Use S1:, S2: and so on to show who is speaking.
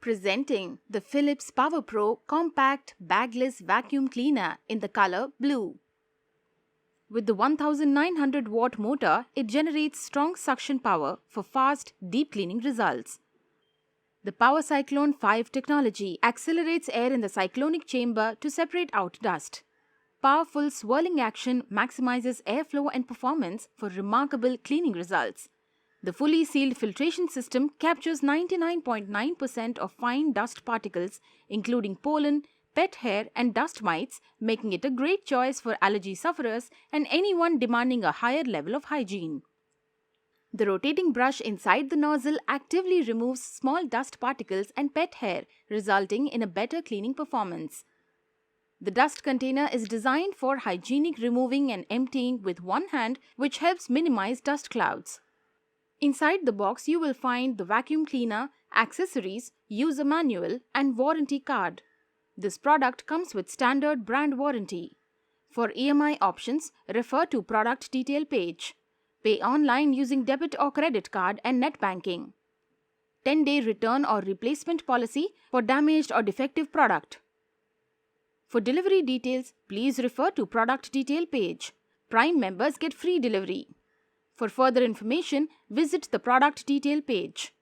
S1: Presenting the Philips PowerPro Compact Bagless Vacuum Cleaner in the color blue. With the 1900 watt motor, it generates strong suction power for fast, deep cleaning results. The Powercyclone 5 technology accelerates air in the cyclonic chamber to separate out dust. Powerful swirling action maximizes airflow and performance for remarkable cleaning results. The fully sealed filtration system captures 99.9% of fine dust particles, including pollen, pet hair, and dust mites, making it a great choice for allergy sufferers and anyone demanding a higher level of hygiene. The rotating brush inside the nozzle actively removes small dust particles and pet hair, resulting in a better cleaning performance. The dust container is designed for hygienic removing and emptying with one hand, which helps minimize dust clouds. Inside the box, you will find the vacuum cleaner, accessories, user manual, and warranty card. This product comes with standard brand warranty. For EMI options, refer to product detail page. Pay online using debit or credit card and net banking. 10-day return or replacement policy for damaged or defective product. For delivery details, please refer to product detail page. Prime members get free delivery. For further information, visit the product detail page.